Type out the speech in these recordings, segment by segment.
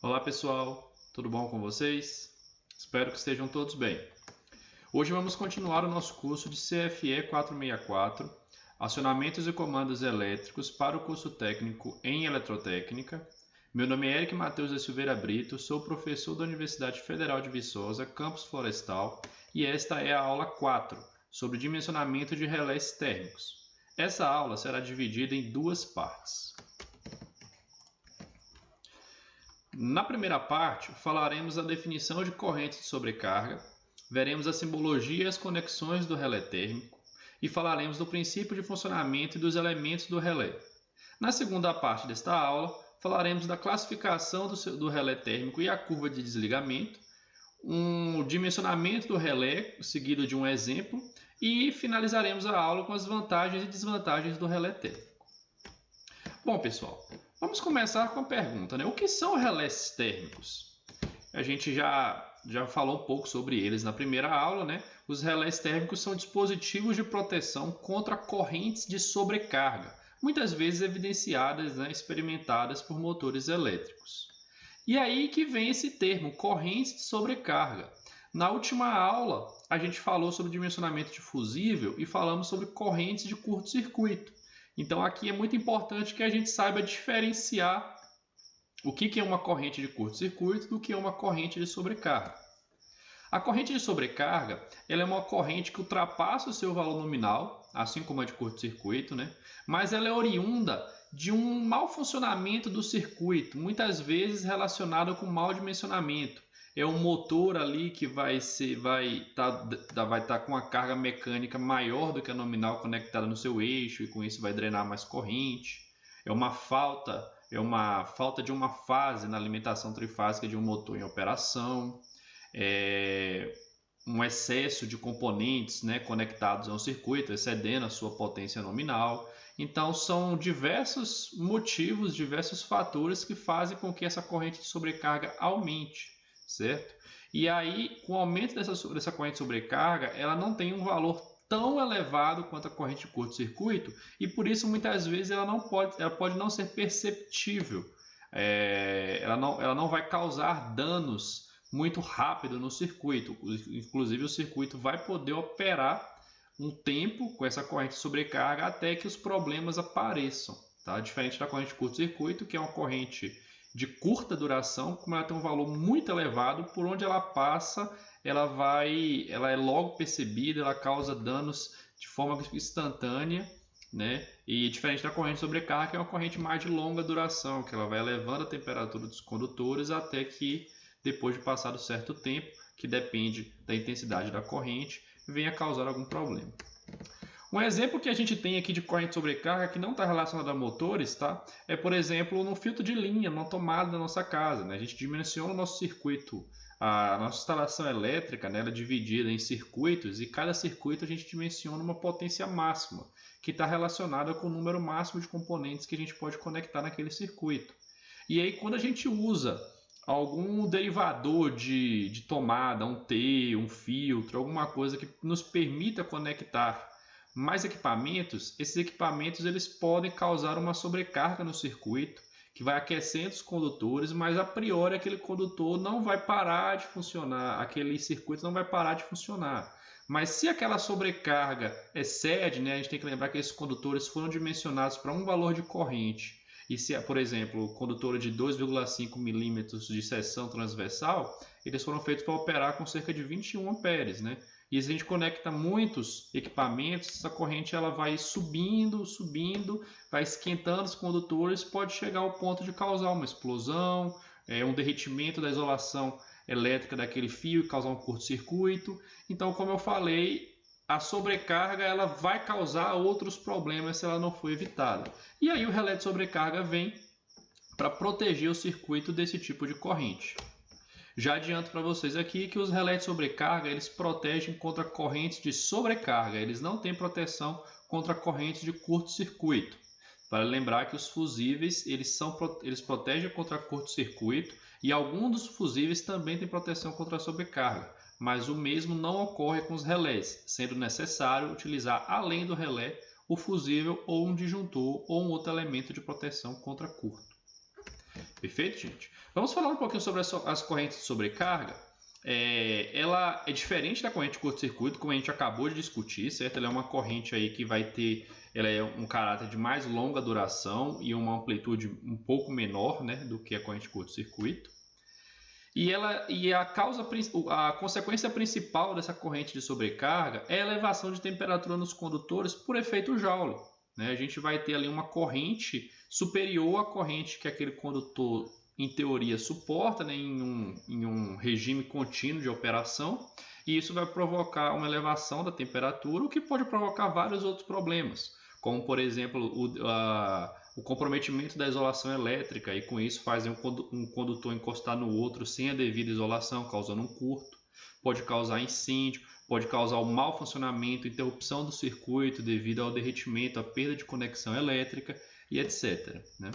Olá pessoal, tudo bom com vocês? Espero que estejam todos bem. Hoje vamos continuar o nosso curso de CFE 464, Acionamentos e Comandos Elétricos para o curso técnico em Eletrotécnica. Meu nome é Eric Matheus da Silveira Brito, sou professor da Universidade Federal de Viçosa, Campus Florestal, e esta é a aula 4, sobre dimensionamento de relés térmicos. Essa aula será dividida em duas partes. Na primeira parte, falaremos da definição de correntes de sobrecarga, veremos a simbologia e as conexões do relé térmico e falaremos do princípio de funcionamento e dos elementos do relé. Na segunda parte desta aula, falaremos da classificação do relé térmico e a curva de desligamento, um dimensionamento do relé, seguido de um exemplo, e finalizaremos a aula com as vantagens e desvantagens do relé térmico. Bom, pessoal, vamos começar com a pergunta, né? O que são relés térmicos? A gente já falou um pouco sobre eles na primeira aula, né? Os relés térmicos são dispositivos de proteção contra correntes de sobrecarga, muitas vezes evidenciadas, né, experimentadas por motores elétricos. E aí que vem esse termo, correntes de sobrecarga. Na última aula, a gente falou sobre dimensionamento de fusível e falamos sobre correntes de curto-circuito. Então aqui é muito importante que a gente saiba diferenciar o que é uma corrente de curto-circuito do que é uma corrente de sobrecarga. A corrente de sobrecarga ela é uma corrente que ultrapassa o seu valor nominal, assim como a de curto-circuito, né? Mas ela é oriunda de um mau funcionamento do circuito, muitas vezes relacionado com mau dimensionamento. É um motor ali que vai estar com uma carga mecânica maior do que a nominal conectada no seu eixo e com isso vai drenar mais corrente. É uma falta de uma fase na alimentação trifásica de um motor em operação. Um excesso de componentes, né, conectados a um circuito, excedendo a sua potência nominal. Então, são diversos motivos, diversos fatores que fazem com que essa corrente de sobrecarga aumente, certo? E aí, com o aumento dessa corrente de sobrecarga, ela não tem um valor tão elevado quanto a corrente de curto-circuito e por isso muitas vezes ela pode não ser perceptível. Ela não vai causar danos muito rápido no circuito. Inclusive o circuito vai poder operar um tempo com essa corrente de sobrecarga até que os problemas apareçam, tá? Diferente da corrente de curto-circuito, que é uma corrente de curta duração, como ela tem um valor muito elevado, por onde ela passa, ela é logo percebida, ela causa danos de forma instantânea, né? E diferente da corrente de sobrecarga, que é uma corrente mais de longa duração, que ela vai elevando a temperatura dos condutores até que, depois de passado certo tempo, que depende da intensidade da corrente, venha causar algum problema. Um exemplo que a gente tem aqui de corrente de sobrecarga que não está relacionado a motores, tá? É, por exemplo, no filtro de linha, numa tomada da nossa casa, né? A gente dimensiona o nosso circuito, a nossa instalação elétrica, né? Ela é dividida em circuitos e cada circuito a gente dimensiona uma potência máxima, que está relacionada com o número máximo de componentes que a gente pode conectar naquele circuito. E aí, quando a gente usa algum derivador de tomada, um T, um filtro, alguma coisa que nos permita conectar mais equipamentos, esses equipamentos eles podem causar uma sobrecarga no circuito, que vai aquecendo os condutores, mas a priori aquele condutor não vai parar de funcionar, aquele circuito não vai parar de funcionar. Mas se aquela sobrecarga excede, né, a gente tem que lembrar que esses condutores foram dimensionados para um valor de corrente, e se, por exemplo, o condutor de 2,5 milímetros de seção transversal, eles foram feitos para operar com cerca de 21 amperes, né? E se a gente conecta muitos equipamentos, essa corrente ela vai subindo, vai esquentando os condutores, pode chegar ao ponto de causar uma explosão, um derretimento da isolação elétrica daquele fio e causar um curto-circuito. Então, como eu falei, a sobrecarga ela vai causar outros problemas se ela não for evitada. E aí o relé de sobrecarga vem para proteger o circuito desse tipo de corrente. Já adianto para vocês aqui que os relés de sobrecarga eles protegem contra correntes de sobrecarga, eles não têm proteção contra correntes de curto-circuito. Para lembrar que os fusíveis eles protegem contra curto-circuito e alguns dos fusíveis também têm proteção contra a sobrecarga, mas o mesmo não ocorre com os relés, sendo necessário utilizar além do relé o fusível ou um disjuntor ou um outro elemento de proteção contra curto. Perfeito, gente? Vamos falar um pouquinho sobre as correntes de sobrecarga. Ela é diferente da corrente de curto-circuito, como a gente acabou de discutir, certo? Ela é uma corrente aí que vai ter, ela é um caráter de mais longa duração e uma amplitude um pouco menor, né, do que a corrente de curto-circuito. E a consequência principal dessa corrente de sobrecarga é a elevação de temperatura nos condutores por efeito Joule, né? A gente vai ter ali uma corrente superior à corrente que aquele condutor, em teoria, suporta, né, em um regime contínuo de operação, e isso vai provocar uma elevação da temperatura, o que pode provocar vários outros problemas, como, por exemplo, o comprometimento da isolação elétrica, e com isso fazem um condutor encostar no outro sem a devida isolação, causando um curto. Pode causar incêndio, pode causar o mau funcionamento, interrupção do circuito devido ao derretimento, à perda de conexão elétrica e etc., né?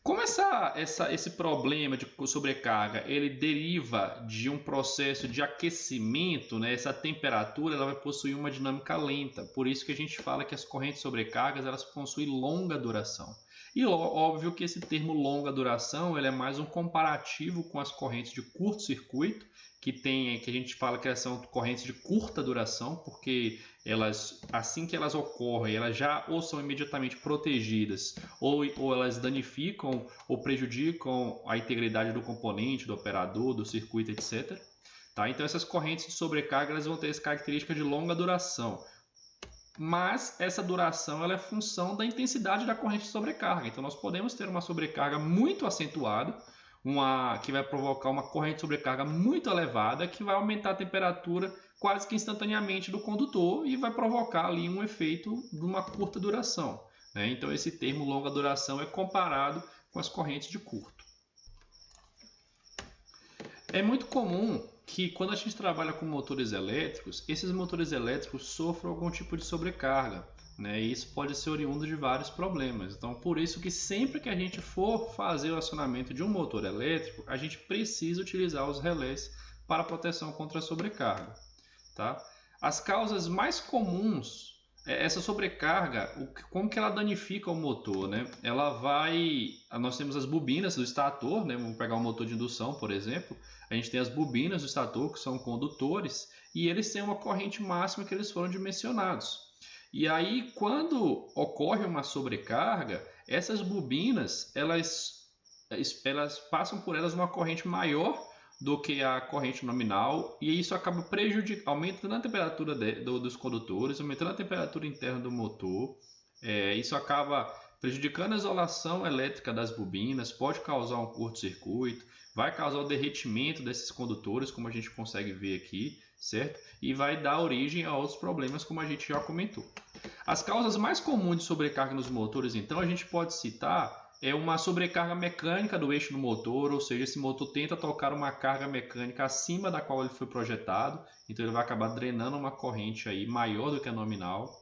Como esse problema de sobrecarga ele deriva de um processo de aquecimento, né? Essa temperatura ela vai possuir uma dinâmica lenta, por isso que a gente fala que as correntes sobrecargas elas possuem longa duração. E óbvio que esse termo longa duração ele é mais um comparativo com as correntes de curto-circuito, que a gente fala que elas são correntes de curta duração, porque elas, assim que elas ocorrem, elas já ou são imediatamente protegidas, ou elas danificam ou prejudicam a integridade do componente, do operador, do circuito, etc. Tá? Então essas correntes de sobrecarga elas vão ter essa característica de longa duração. Mas essa duração ela é função da intensidade da corrente de sobrecarga. Então nós podemos ter uma sobrecarga muito acentuada, que vai provocar uma corrente de sobrecarga muito elevada, que vai aumentar a temperatura quase que instantaneamente do condutor e vai provocar ali um efeito de uma curta duração, né? Então esse termo longa duração é comparado com as correntes de curto. É muito comum que quando a gente trabalha com motores elétricos, esses motores elétricos sofram algum tipo de sobrecarga, né? E isso pode ser oriundo de vários problemas. Então, por isso que sempre que a gente for fazer o acionamento de um motor elétrico, a gente precisa utilizar os relés para proteção contra a sobrecarga, tá? As causas mais comuns, essa sobrecarga, como que ela danifica o motor, né? Nós temos as bobinas do estator, né? Vamos pegar um motor de indução, por exemplo. A gente tem as bobinas do estator, que são condutores, e eles têm uma corrente máxima que eles foram dimensionados. E aí, quando ocorre uma sobrecarga, essas bobinas, elas passam por elas uma corrente maior do que a corrente nominal, e isso acaba aumentando a temperatura dos condutores, aumentando a temperatura interna do motor. Isso acaba prejudicando a isolação elétrica das bobinas, pode causar um curto-circuito, vai causar o derretimento desses condutores, como a gente consegue ver aqui, certo? E vai dar origem a outros problemas, como a gente já comentou. As causas mais comuns de sobrecarga nos motores, então, a gente pode citar uma sobrecarga mecânica do eixo do motor, ou seja, esse motor tenta tocar uma carga mecânica acima da qual ele foi projetado, então ele vai acabar drenando uma corrente aí maior do que a nominal.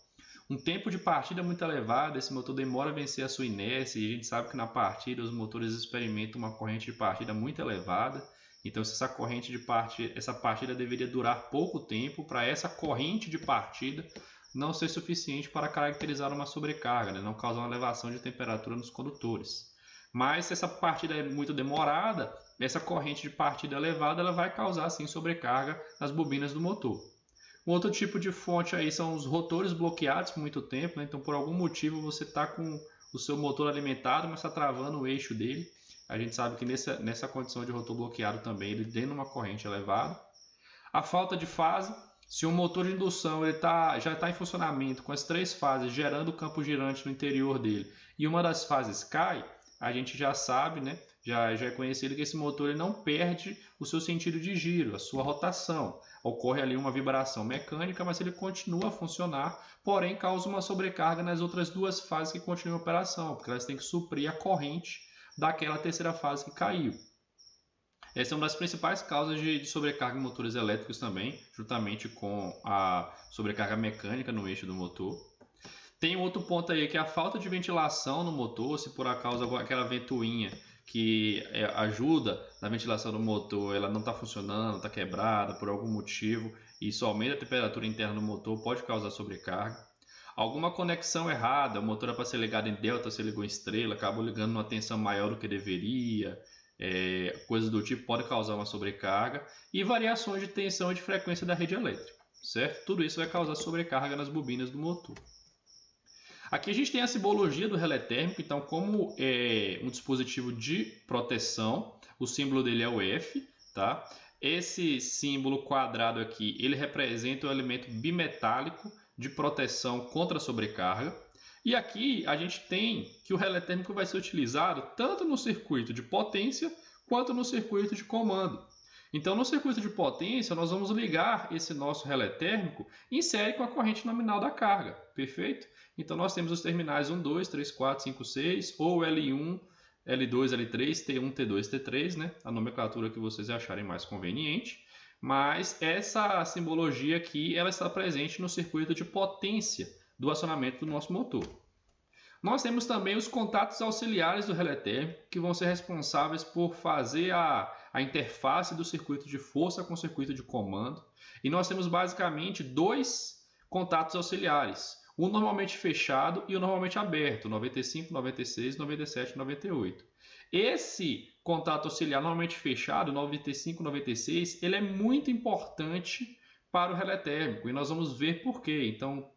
Um tempo de partida muito elevado, esse motor demora a vencer a sua inércia, e a gente sabe que na partida os motores experimentam uma corrente de partida muito elevada, então se essa partida deveria durar pouco tempo para essa corrente de partida não ser suficiente para caracterizar uma sobrecarga, né? Não causar uma elevação de temperatura nos condutores. Mas se essa partida é muito demorada, essa corrente de partida elevada ela vai causar sim sobrecarga nas bobinas do motor. Um outro tipo de fonte aí são os rotores bloqueados por muito tempo, né? Então por algum motivo você está com o seu motor alimentado, mas está travando o eixo dele. A gente sabe que nessa condição de rotor bloqueado também ele tem uma corrente elevada. A falta de fase. Se um motor de indução já está em funcionamento com as 3 fases gerando campo girante no interior dele e uma das fases cai, a gente já sabe, né? Já é conhecido que esse motor ele não perde o seu sentido de giro, a sua rotação. Ocorre ali uma vibração mecânica, mas ele continua a funcionar, porém causa uma sobrecarga nas outras 2 fases que continuam a operação, porque elas têm que suprir a corrente daquela terceira fase que caiu. Essa é uma das principais causas de sobrecarga em motores elétricos também, juntamente com a sobrecarga mecânica no eixo do motor. Tem outro ponto aí que é a falta de ventilação no motor, se por acaso aquela ventoinha que ajuda na ventilação do motor, ela não está funcionando, está quebrada por algum motivo, e isso aumenta a temperatura interna do motor, pode causar sobrecarga. alguma conexão errada, o motor era para ser ligado em delta, você ligou em estrela, acabou ligando numa tensão maior do que deveria, coisas do tipo pode causar uma sobrecarga, e variações de tensão e de frequência da rede elétrica, certo? Tudo isso vai causar sobrecarga nas bobinas do motor. Aqui a gente tem a simbologia do relé térmico, então como é um dispositivo de proteção, o símbolo dele é o F, tá? Esse símbolo quadrado aqui, ele representa o elemento bimetálico de proteção contra a sobrecarga. E aqui a gente tem que o relé térmico vai ser utilizado tanto no circuito de potência quanto no circuito de comando. Então, no circuito de potência, nós vamos ligar esse nosso relé térmico em série com a corrente nominal da carga, perfeito? Então, nós temos os terminais 1, 2, 3, 4, 5, 6, ou L1, L2, L3, T1, T2, T3, né? A nomenclatura que vocês acharem mais conveniente. Mas essa simbologia aqui, ela está presente no circuito de potência do acionamento do nosso motor. Nós temos também os contatos auxiliares do relé térmico, que vão ser responsáveis por fazer a interface do circuito de força com o circuito de comando. E nós temos basicamente dois contatos auxiliares, um normalmente fechado e um normalmente aberto, 95, 96, 97 e 98. Esse contato auxiliar normalmente fechado, 95, 96, ele é muito importante para o relé térmico e nós vamos ver por quê. Então,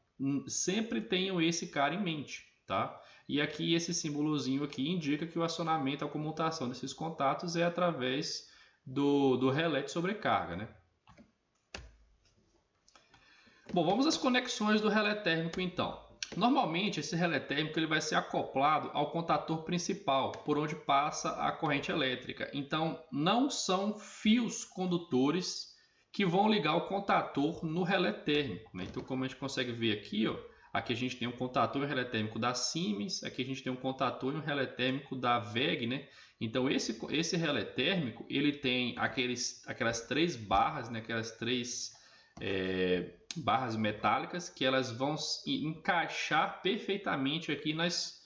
sempre tenham esse cara em mente, tá? E aqui esse símbolozinho aqui indica que o acionamento, a comutação desses contatos é através do relé de sobrecarga, né? Bom, vamos às conexões do relé térmico então. Normalmente esse relé térmico ele vai ser acoplado ao contator principal, por onde passa a corrente elétrica. Então não são fios condutores que vão ligar o contator no relé térmico, né? Então como a gente consegue ver aqui, ó, aqui a gente tem um contator e um relé térmico da Siemens, aqui a gente tem um contator e um relé térmico da WEG, né? Então esse relé térmico ele tem aquelas três barras, né? Aquelas três barras metálicas que elas vão encaixar perfeitamente aqui nas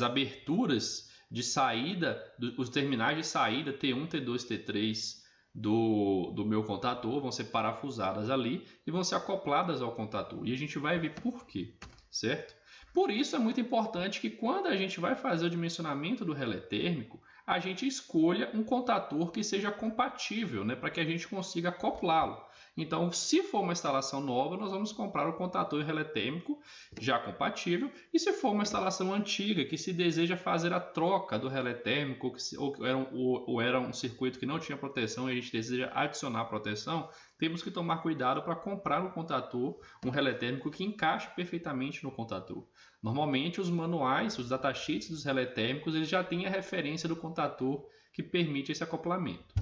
aberturas de saída, os terminais de saída T1, T2, T3 do meu contator vão ser parafusadas ali e vão ser acopladas ao contator. E a gente vai ver por quê, certo? Por isso é muito importante que quando a gente vai fazer o dimensionamento do relé térmico, a gente escolha um contator que seja compatível, né, para que a gente consiga acoplá-lo. Então, se for uma instalação nova, nós vamos comprar o contator relé térmico já compatível. E se for uma instalação antiga, que se deseja fazer a troca do relé térmico, ou era um circuito que não tinha proteção e a gente deseja adicionar proteção, temos que tomar cuidado para comprar um contator, um relé térmico que encaixe perfeitamente no contator. Normalmente, os manuais, os datasheets dos relé térmicos, eles já têm a referência do contator que permite esse acoplamento.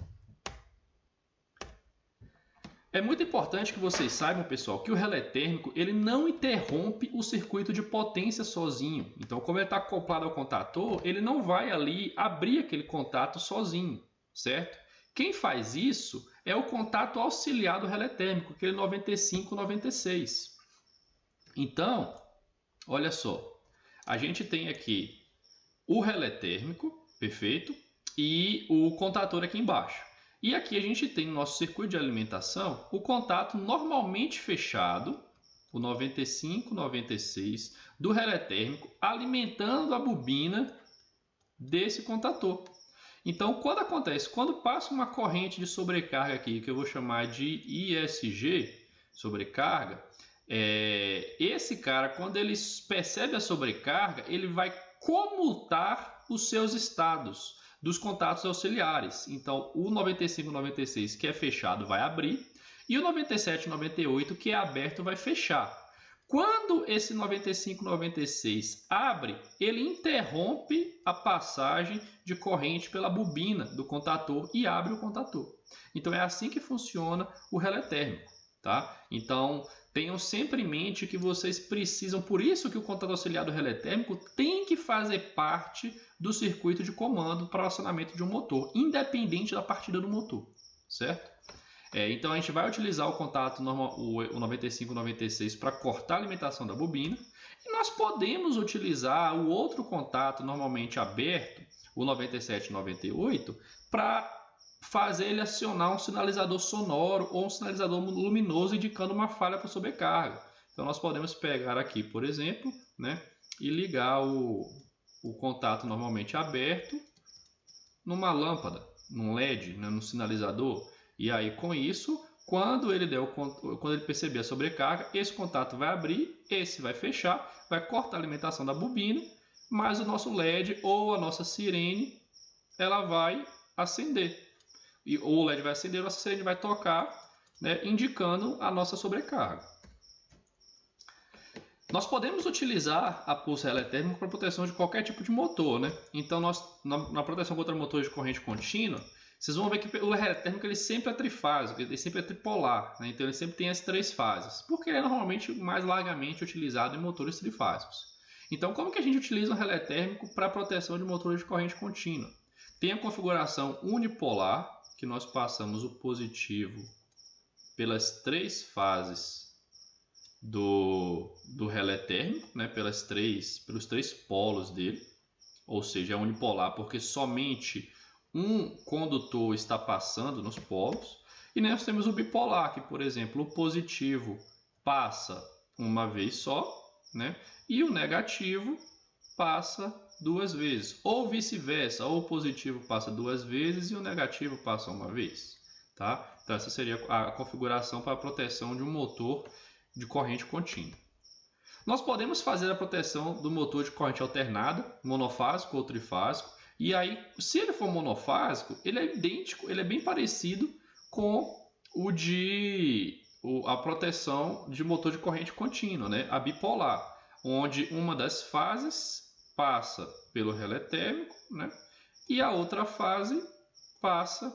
É muito importante que vocês saibam, pessoal, que o relé térmico ele não interrompe o circuito de potência sozinho. Então, como ele está acoplado ao contator, ele não vai ali abrir aquele contato sozinho, certo? Quem faz isso é o contato auxiliar do relé térmico, aquele 95-96. Então, olha só, a gente tem aqui o relé térmico, perfeito, e o contator aqui embaixo. E aqui a gente tem no nosso circuito de alimentação o contato normalmente fechado, o 95-96 do relé térmico, alimentando a bobina desse contator. Então, quando acontece? Quando passa uma corrente de sobrecarga aqui, que eu vou chamar de ISG, sobrecarga, esse cara, quando ele percebe a sobrecarga, ele vai comutar os seus estados dos contatos auxiliares. Então, o 95-96, que é fechado, vai abrir, e o 97-98, que é aberto, vai fechar. Quando esse 95-96 abre, ele interrompe a passagem de corrente pela bobina do contator e abre o contator. Então, é assim que funciona o relé térmico, tá? Então, tenham sempre em mente que vocês precisam, por isso que o contato auxiliar do relé térmico tem que fazer parte do circuito de comando para o acionamento de um motor, independente da partida do motor, certo? Então a gente vai utilizar o contato normal, o 95-96 para cortar a alimentação da bobina, e nós podemos utilizar o outro contato normalmente aberto, o 97-98, para fazer ele acionar um sinalizador sonoro ou um sinalizador luminoso indicando uma falha por sobrecarga. Então nós podemos pegar aqui, por exemplo, né, e ligar o contato normalmente aberto numa lâmpada, num LED, né, num sinalizador. E aí com isso, quando ele perceber a sobrecarga, esse contato vai abrir, esse vai fechar, vai cortar a alimentação da bobina, mas o nosso LED ou a nossa sirene, ela vai acender. Ou o LED vai acender, a nossa sirene vai tocar, né, indicando a nossa sobrecarga. Nós podemos utilizar a pulsa relé térmico para proteção de qualquer tipo de motor, né? Então, na proteção contra motores de corrente contínua, vocês vão ver que o relé térmico ele sempre é trifásico, ele sempre é tripolar, né? Então ele sempre tem as 3 fases, porque ele é normalmente mais largamente utilizado em motores trifásicos. Então, como que a gente utiliza o relé térmico para proteção de motores de corrente contínua? Tem a configuração unipolar, que nós passamos o positivo pelas 3 fases do relé térmico, né, pelos 3 polos dele, ou seja, é unipolar porque somente um condutor está passando nos polos. E nós temos o bipolar, que, por exemplo, o positivo passa uma vez só, né, e o negativo passa 2 vezes, ou vice-versa, ou o positivo passa 2 vezes e o negativo passa uma vez, tá? Então essa seria a configuração para a proteção de um motor de corrente contínua. Nós podemos fazer a proteção do motor de corrente alternada, monofásico ou trifásico, e aí, se ele for monofásico, ele é idêntico, ele é bem parecido com a proteção de motor de corrente contínua, né? A bipolar, onde uma das fases passa pelo relé térmico, né? E a outra fase passa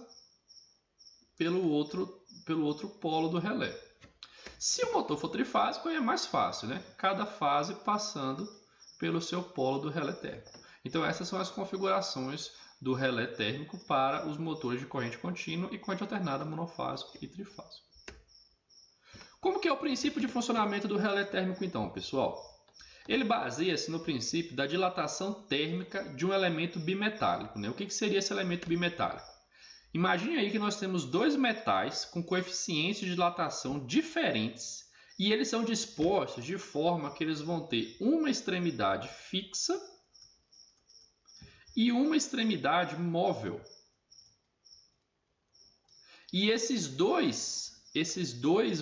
pelo outro polo do relé. Se o motor for trifásico, aí é mais fácil, né? Cada fase passando pelo seu polo do relé térmico. Então essas são as configurações do relé térmico para os motores de corrente contínua e corrente alternada monofásico e trifásico. Como que é o princípio de funcionamento do relé térmico então, pessoal? Ele baseia-se no princípio da dilatação térmica de um elemento bimetálico, né? O que seria esse elemento bimetálico? Imagine aí que nós temos 2 metais com coeficientes de dilatação diferentes e eles são dispostos de forma que eles vão ter uma extremidade fixa e uma extremidade móvel. E esses dois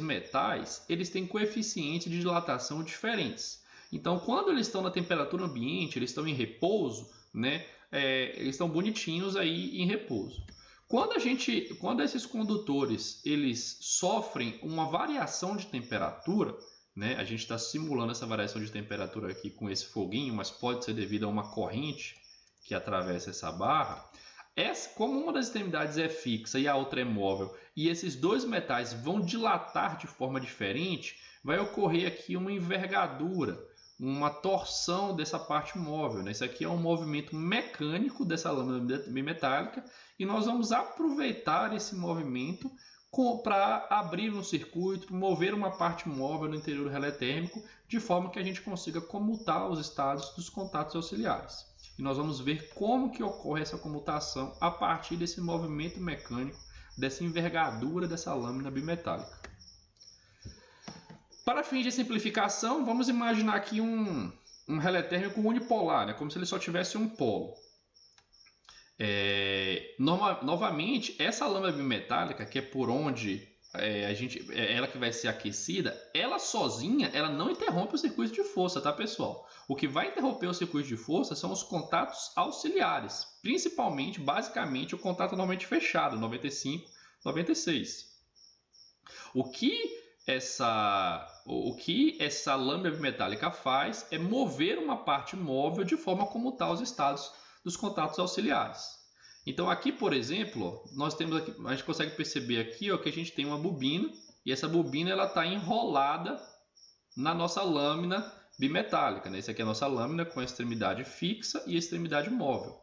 metais, eles têm coeficientes de dilatação diferentes. Então, quando eles estão na temperatura ambiente, eles estão em repouso, né? Eles estão bonitinhos aí em repouso. Quando esses condutores eles sofrem uma variação de temperatura, né? A gente está simulando essa variação de temperatura aqui com esse foguinho, mas pode ser devido a uma corrente que atravessa essa barra. Como uma das extremidades é fixa e a outra é móvel, e esses 2 metais vão dilatar de forma diferente, vai ocorrer aqui uma envergadura, uma torção dessa parte móvel, né? Isso aqui é um movimento mecânico dessa lâmina bimetálica e nós vamos aproveitar esse movimento para abrir um circuito, mover uma parte móvel no interior do relé térmico, de forma que a gente consiga comutar os estados dos contatos auxiliares. E nós vamos ver como que ocorre essa comutação a partir desse movimento mecânico, dessa envergadura dessa lâmina bimetálica. Para fins de simplificação, vamos imaginar aqui um relé térmico unipolar, né? Como se ele só tivesse um polo. Novamente, essa lâmina bimetálica, que é por onde ela que vai ser aquecida, ela sozinha ela não interrompe o circuito de força, tá, pessoal? O que vai interromper o circuito de força são os contatos auxiliares, principalmente, basicamente, o contato normalmente fechado, 95, 96. O que essa lâmina bimetálica faz é mover uma parte móvel de forma a comutar os estados dos contatos auxiliares. Então aqui, por exemplo, a gente consegue perceber aqui que a gente tem uma bobina e essa bobina está enrolada na nossa lâmina bimetálica, né? Essa aqui é a nossa lâmina com a extremidade fixa e a extremidade móvel.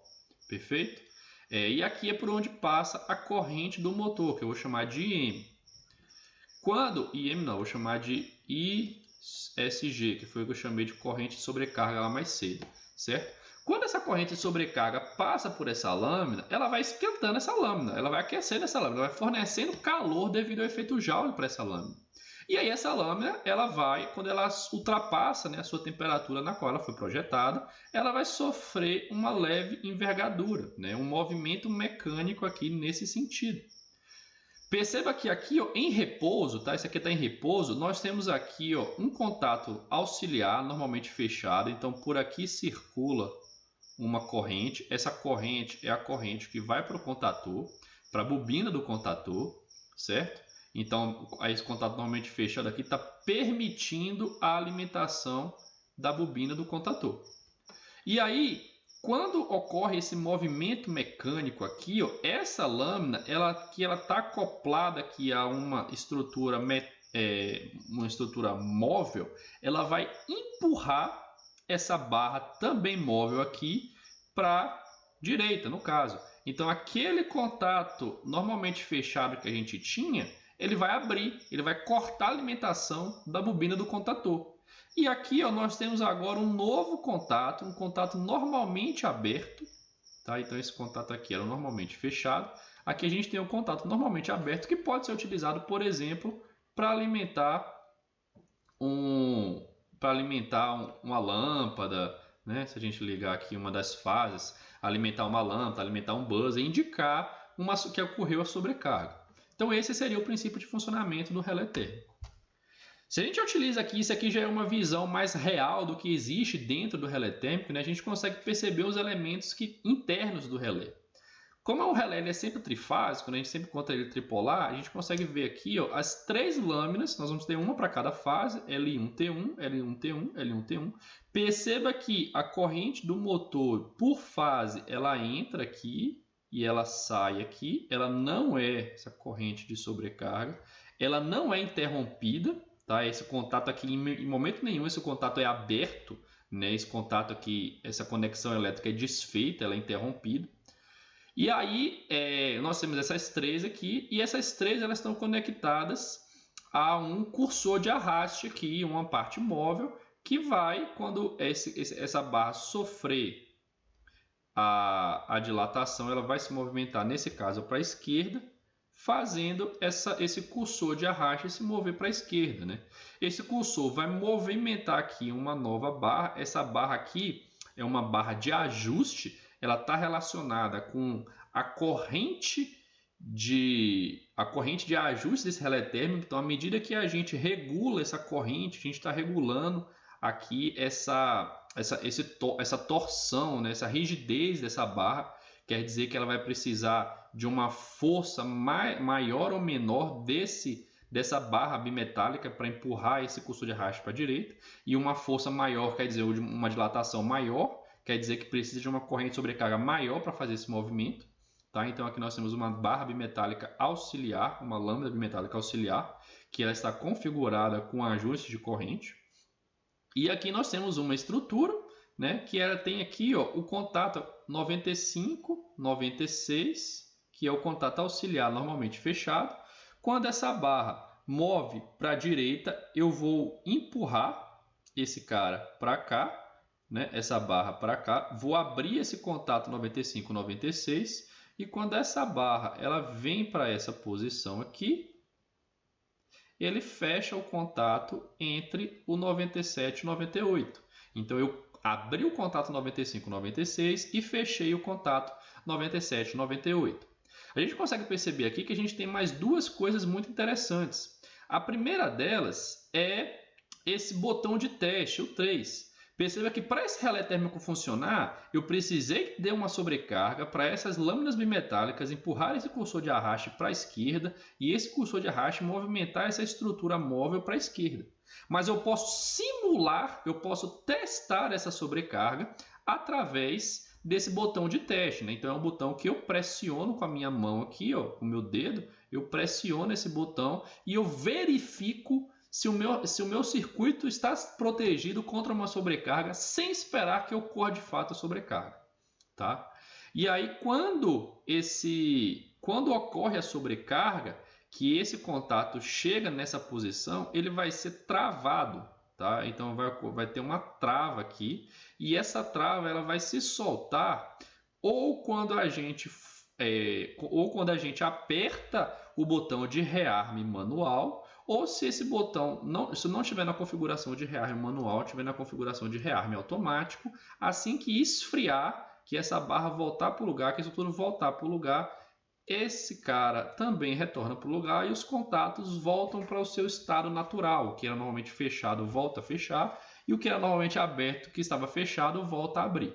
Perfeito? E aqui é por onde passa a corrente do motor, que eu vou chamar de IM. Vou chamar de ISG, que foi o que eu chamei de corrente de sobrecarga lá mais cedo, certo? Quando essa corrente de sobrecarga passa por essa lâmina, ela vai esquentando essa lâmina, ela vai aquecendo essa lâmina, ela vai fornecendo calor devido ao efeito Joule para essa lâmina. E aí essa lâmina, ela vai, quando ela ultrapassa, né, a sua temperatura na qual ela foi projetada, ela vai sofrer uma leve envergadura, né, um movimento mecânico aqui nesse sentido. Perceba que aqui, ó, em repouso, tá? Esse aqui está em repouso, nós temos aqui, ó, um contato auxiliar, normalmente fechado. Então, por aqui circula uma corrente. Essa corrente é a corrente que vai para o contator, para a bobina do contator, certo? Então, esse contato normalmente fechado aqui está permitindo a alimentação da bobina do contator. E aí, quando ocorre esse movimento mecânico aqui, ó, essa lâmina ela está acoplada aqui a uma estrutura móvel, ela vai empurrar essa barra também móvel aqui para a direita, no caso. Então, aquele contato normalmente fechado que a gente tinha, ele vai abrir, ele vai cortar a alimentação da bobina do contator. E aqui, ó, nós temos agora um novo contato, um contato normalmente aberto, tá? Então esse contato aqui era normalmente fechado. Aqui a gente tem um contato normalmente aberto que pode ser utilizado, por exemplo, para alimentar uma lâmpada, né? Se a gente ligar aqui uma das fases, alimentar uma lâmpada, alimentar um buzzer, indicar que ocorreu a sobrecarga. Então esse seria o princípio de funcionamento do relé térmico. Se a gente utiliza aqui, isso aqui já é uma visão mais real do que existe dentro do relé térmico, né? A gente consegue perceber os elementos internos do relé. Como o relé é sempre trifásico, né? A gente sempre conta ele tripolar, a gente consegue ver aqui, ó, as três lâminas, nós vamos ter uma para cada fase, L1T1, L1T1, L1T1. Perceba que a corrente do motor por fase, ela entra aqui e ela sai aqui, ela não é essa corrente de sobrecarga, ela não é interrompida, tá? Esse contato aqui, em momento nenhum, esse contato é aberto, né? Esse contato aqui, essa conexão elétrica é desfeita, ela é interrompida. E aí, nós temos essas três aqui, e essas três elas estão conectadas a um cursor de arraste aqui, uma parte móvel, que vai, quando essa barra sofrer a dilatação, ela vai se movimentar, nesse caso, para a esquerda, fazendo esse cursor de arraste se mover para a esquerda, né? Esse cursor vai movimentar aqui uma nova barra. Essa barra aqui é uma barra de ajuste, ela está relacionada com a corrente de ajuste desse relé térmico. Então, à medida que a gente regula essa corrente, a gente está regulando aqui essa torção, né? Essa rigidez dessa barra. Quer dizer que ela vai precisar de uma força maior ou menor dessa barra bimetálica para empurrar esse cursor de arraste para a direita, e uma força maior quer dizer uma dilatação maior, quer dizer que precisa de uma corrente de sobrecarga maior para fazer esse movimento. Tá? Então aqui nós temos uma barra bimetálica auxiliar, uma lâmina bimetálica auxiliar, que ela está configurada com ajuste de corrente. E aqui nós temos uma estrutura, né, que ela tem aqui, ó, o contato 95, 96, que é o contato auxiliar normalmente fechado. Quando essa barra move para a direita, eu vou empurrar esse cara para cá, né, essa barra para cá, vou abrir esse contato 95, 96, e quando essa barra ela vem para essa posição aqui, ele fecha o contato entre o 97 e o 98. Então eu abri o contato 95, 96 e fechei o contato 97, 98. A gente consegue perceber aqui que a gente tem mais duas coisas muito interessantes. A primeira delas é esse botão de teste, o 3. Perceba que para esse relé térmico funcionar, eu precisei de uma sobrecarga para essas lâminas bimetálicas empurrar esse cursor de arraste para a esquerda e esse cursor de arraste movimentar essa estrutura móvel para a esquerda. Mas eu posso simular, eu posso testar essa sobrecarga através desse botão de teste, né? Então é um botão que eu pressiono com a minha mão aqui, ó, com o meu dedo, eu pressiono esse botão e eu verifico se o meu circuito está protegido contra uma sobrecarga sem esperar que ocorra de fato a sobrecarga, tá? E aí quando ocorre a sobrecarga, que esse contato chega nessa posição, ele vai ser travado, tá? Então vai ter uma trava aqui, e essa trava ela vai se soltar ou quando a gente aperta o botão de rearme manual, ou se esse botão se não estiver na configuração de rearme manual, estiver na configuração de rearme automático, assim que esfriar, que essa barra voltar para o lugar, que isso tudo voltar para o lugar, esse cara também retorna para o lugar e os contatos voltam para o seu estado natural. O que era normalmente fechado volta a fechar e o que era normalmente aberto, que estava fechado, volta a abrir.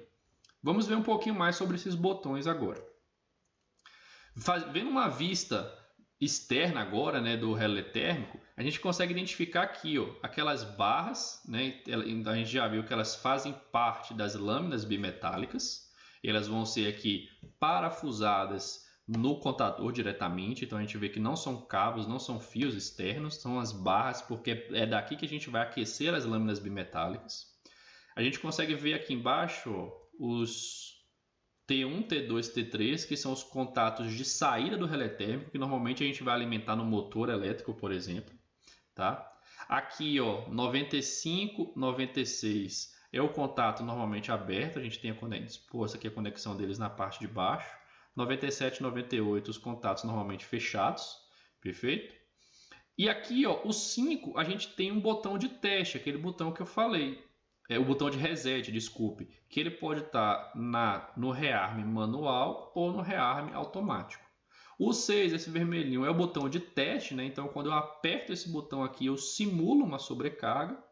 Vamos ver um pouquinho mais sobre esses botões agora. Vendo uma vista externa agora, né, do relé térmico, a gente consegue identificar aqui, ó, aquelas barras, né, a gente já viu que elas fazem parte das lâminas bimetálicas, elas vão ser aqui parafusadas no contador diretamente, então a gente vê que não são cabos, não são fios externos, são as barras, porque é daqui que a gente vai aquecer as lâminas bimetálicas. A gente consegue ver aqui embaixo, ó, os T1, T2, T3, que são os contatos de saída do relé térmico, que normalmente a gente vai alimentar no motor elétrico, por exemplo. Tá? Aqui, ó, 95, 96 é o contato normalmente aberto, a gente tem exposto aqui a conexão deles na parte de baixo. 97, 98, os contatos normalmente fechados, perfeito? E aqui, ó, o 5, a gente tem um botão de teste, aquele botão que eu falei. É o botão de reset, desculpe, que ele pode estar no rearme manual ou no rearme automático. O 6, esse vermelhinho, é o botão de teste, né? Então, quando eu aperto esse botão aqui, eu simulo uma sobrecarga.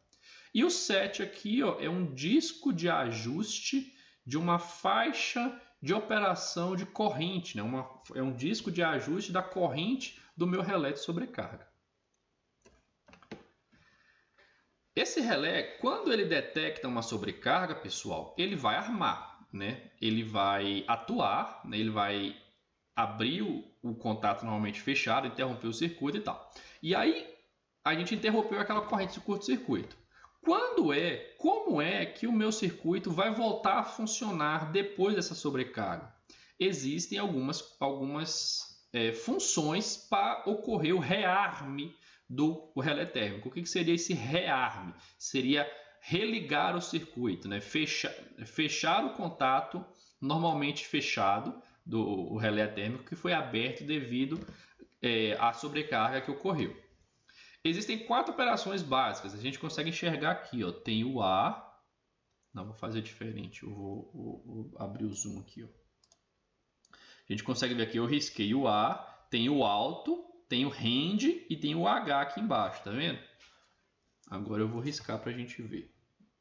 E o 7 aqui, ó, é um disco de ajuste de uma faixa de operação de corrente, né? É um disco de ajuste da corrente do meu relé de sobrecarga. Esse relé, quando ele detecta uma sobrecarga, pessoal, ele vai armar, né? Ele vai atuar, né? Ele vai abrir o contato normalmente fechado, interromper o circuito e tal. E aí, a gente interrompeu aquela corrente de curto-circuito. Como é que o meu circuito vai voltar a funcionar depois dessa sobrecarga? Existem algumas funções para ocorrer o rearme do relé térmico. O que seria esse rearme? Seria religar o circuito, né? Fechar o contato normalmente fechado do relé térmico que foi aberto devido à sobrecarga que ocorreu. Existem 4 operações básicas. A gente consegue enxergar aqui, ó, tem o A. Não, vou fazer diferente. Eu vou abrir o zoom aqui, ó. A gente consegue ver aqui, eu risquei o A, tem o alto, tem o hand e tem o H aqui embaixo, tá vendo? Agora eu vou riscar para a gente ver,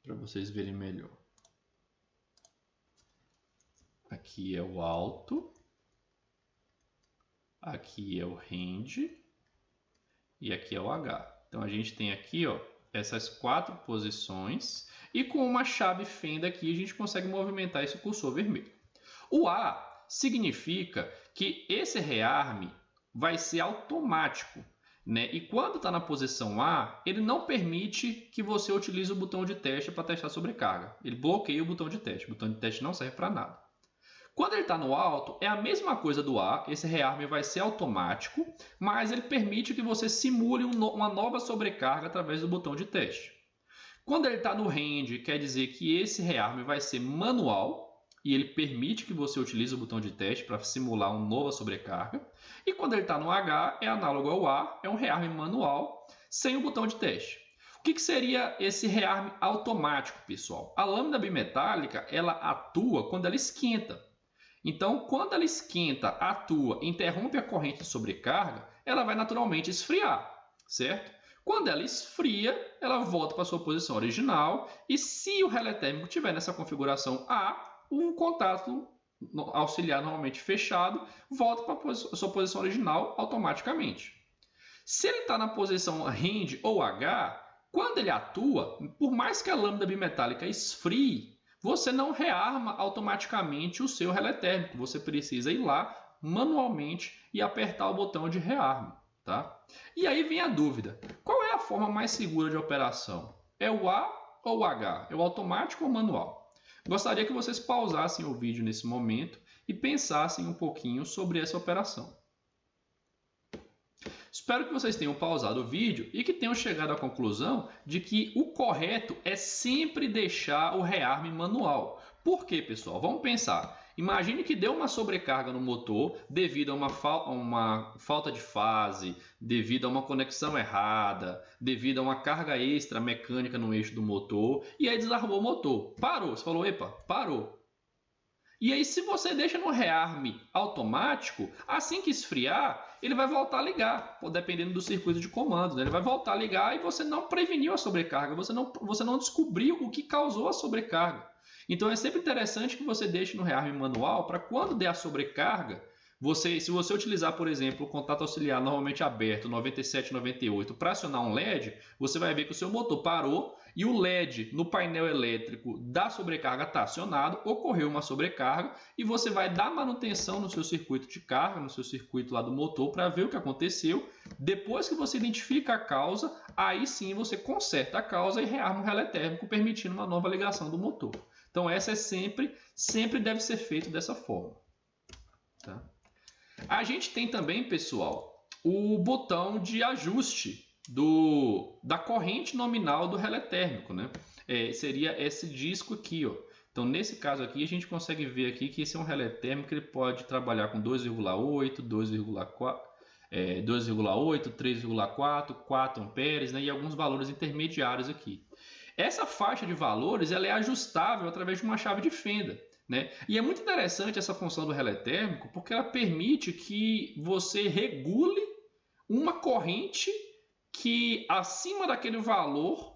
para vocês verem melhor. Aqui é o alto, aqui é o hand e aqui é o H. Então a gente tem aqui, ó, essas 4 posições e com uma chave fenda aqui a gente consegue movimentar esse cursor vermelho. O A significa que esse rearme vai ser automático, né? E quando está na posição A, ele não permite que você utilize o botão de teste para testar a sobrecarga. Ele bloqueia o botão de teste. O botão de teste não serve para nada. Quando ele está no alto, é a mesma coisa do A. Esse rearme vai ser automático, mas ele permite que você simule uma nova sobrecarga através do botão de teste. Quando ele está no hand, quer dizer que esse rearme vai ser manual, e ele permite que você utilize o botão de teste para simular uma nova sobrecarga. E quando ele está no H, é análogo ao A, é um rearme manual, sem o botão de teste. O que seria esse rearme automático, pessoal? A lâmina bimetálica, ela atua quando ela esquenta. Então, quando ela esquenta, atua, interrompe a corrente de sobrecarga, ela vai naturalmente esfriar, certo? Quando ela esfria, ela volta para a sua posição original e se o relé térmico estiver nessa configuração A, o contato auxiliar normalmente fechado volta para a sua posição original automaticamente. Se ele está na posição hand ou H, quando ele atua, por mais que a lâmina bimetálica esfrie, você não rearma automaticamente o seu relé térmico. Você precisa ir lá manualmente e apertar o botão de rearme. Tá? E aí vem a dúvida. Qual é a forma mais segura de operação? É o A ou o H? É o automático ou o manual? Gostaria que vocês pausassem o vídeo nesse momento e pensassem um pouquinho sobre essa operação. Espero que vocês tenham pausado o vídeo e que tenham chegado à conclusão de que o correto é sempre deixar o rearme manual. Por quê, pessoal? Vamos pensar. Imagine que deu uma sobrecarga no motor devido a uma falta de fase, devido a uma conexão errada, devido a uma carga extra mecânica no eixo do motor, e aí desarmou o motor. Parou, você falou, epa, parou. E aí, se você deixa no rearme automático, assim que esfriar, ele vai voltar a ligar, dependendo do circuito de comando, né? Ele vai voltar a ligar e você não preveniu a sobrecarga, você não descobriu o que causou a sobrecarga. Então é sempre interessante que você deixe no rearme manual para quando der a sobrecarga, se você utilizar, por exemplo, o contato auxiliar normalmente aberto 9798 para acionar um LED, você vai ver que o seu motor parou e o LED no painel elétrico da sobrecarga está acionado, ocorreu uma sobrecarga e você vai dar manutenção no seu circuito de carga, no seu circuito lá do motor para ver o que aconteceu. Depois que você identifica a causa, aí sim você conserta a causa e rearma o relé térmico, permitindo uma nova ligação do motor. Então essa é sempre deve ser feito dessa forma. Tá? A gente tem também, pessoal, o botão de ajuste da corrente nominal do relé térmico, né? Seria esse disco aqui, ó. Então, nesse caso aqui, a gente consegue ver aqui que esse é um relé térmico que ele pode trabalhar com 2,8, 2,4, 2,8, 3,4, 4 amperes, né? E alguns valores intermediários aqui. Essa faixa de valores ela é ajustável através de uma chave de fenda. Né? E é muito interessante essa função do relé térmico porque ela permite que você regule uma corrente que acima daquele valor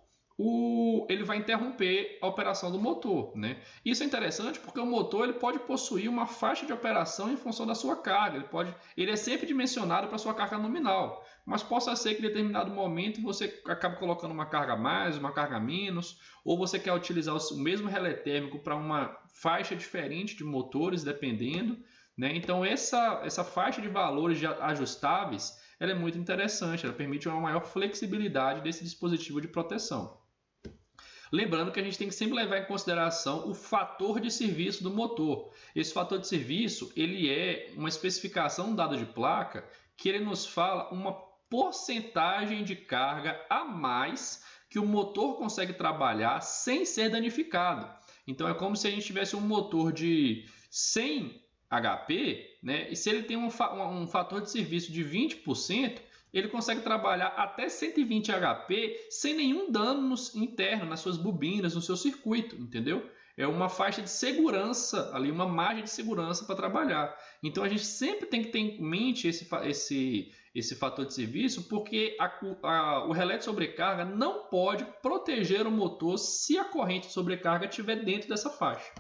ele vai interromper a operação do motor. Né? Isso é interessante porque o motor ele pode possuir uma faixa de operação em função da sua carga. Ele é sempre dimensionado para a sua carga nominal, mas possa ser que em determinado momento você acabe colocando uma carga a mais, uma carga a menos, ou você quer utilizar o mesmo relé térmico para uma faixa diferente de motores, dependendo. Né? Então essa faixa de valores ajustáveis ela é muito interessante, ela permite uma maior flexibilidade desse dispositivo de proteção. Lembrando que a gente tem que sempre levar em consideração o fator de serviço do motor. Esse fator de serviço ele é uma especificação dada de placa que ele nos fala uma porcentagem de carga a mais que o motor consegue trabalhar sem ser danificado. Então é como se a gente tivesse um motor de 100 HP, né? E se ele tem um fator de serviço de 20%, ele consegue trabalhar até 120 HP sem nenhum dano interno nas suas bobinas, no seu circuito, entendeu? É uma faixa de segurança, ali uma margem de segurança para trabalhar. Então a gente sempre tem que ter em mente esse fator de serviço, porque o relé de sobrecarga não pode proteger o motor se a corrente de sobrecarga estiver dentro dessa faixa.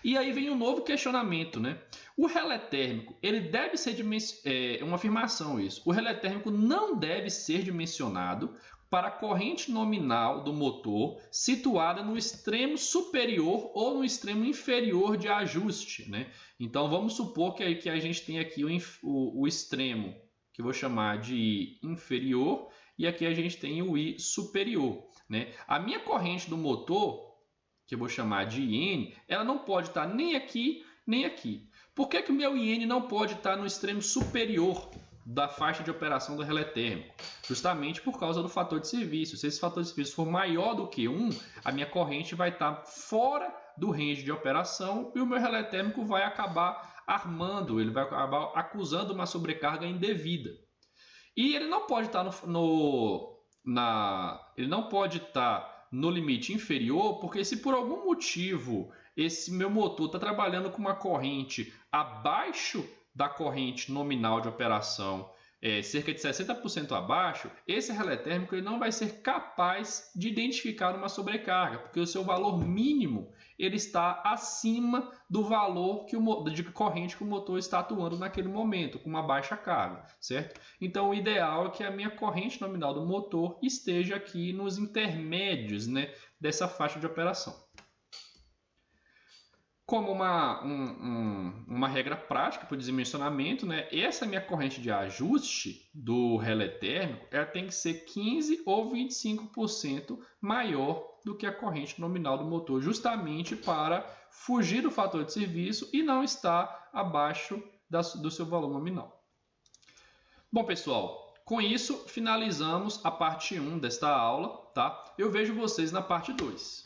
E aí vem um novo questionamento, né? O relé térmico, ele deve ser uma afirmação isso. O relé térmico não deve ser dimensionado para a corrente nominal do motor situada no extremo superior ou no extremo inferior de ajuste, né? Então vamos supor que a gente tem aqui o extremo, que eu vou chamar de I inferior, e aqui a gente tem o I superior, né? A minha corrente do motor, que eu vou chamar de IN, ela não pode estar nem aqui, nem aqui. Por que o meu IN não pode estar no extremo superior da faixa de operação do relé térmico? Justamente por causa do fator de serviço. Se esse fator de serviço for maior do que 1, a minha corrente vai estar fora do range de operação e o meu relé térmico vai acabar armando, ele vai acabar acusando uma sobrecarga indevida. E ele não pode estar ele não pode estar no limite inferior, porque se por algum motivo esse meu motor está trabalhando com uma corrente abaixo da corrente nominal de operação, cerca de 60% abaixo, esse relé térmico ele não vai ser capaz de identificar uma sobrecarga, porque o seu valor mínimo ele está acima do valor de corrente que o motor está atuando naquele momento, com uma baixa carga, certo? Então o ideal é que a minha corrente nominal do motor esteja aqui nos intermédios, né, dessa faixa de operação. Como uma regra prática para o dimensionamento, né, essa minha corrente de ajuste do relé térmico ela tem que ser 15 ou 25% maior do que a corrente nominal do motor, justamente para fugir do fator de serviço e não estar abaixo do seu valor nominal. Bom, pessoal, com isso finalizamos a parte 1 desta aula, tá? Eu vejo vocês na parte 2.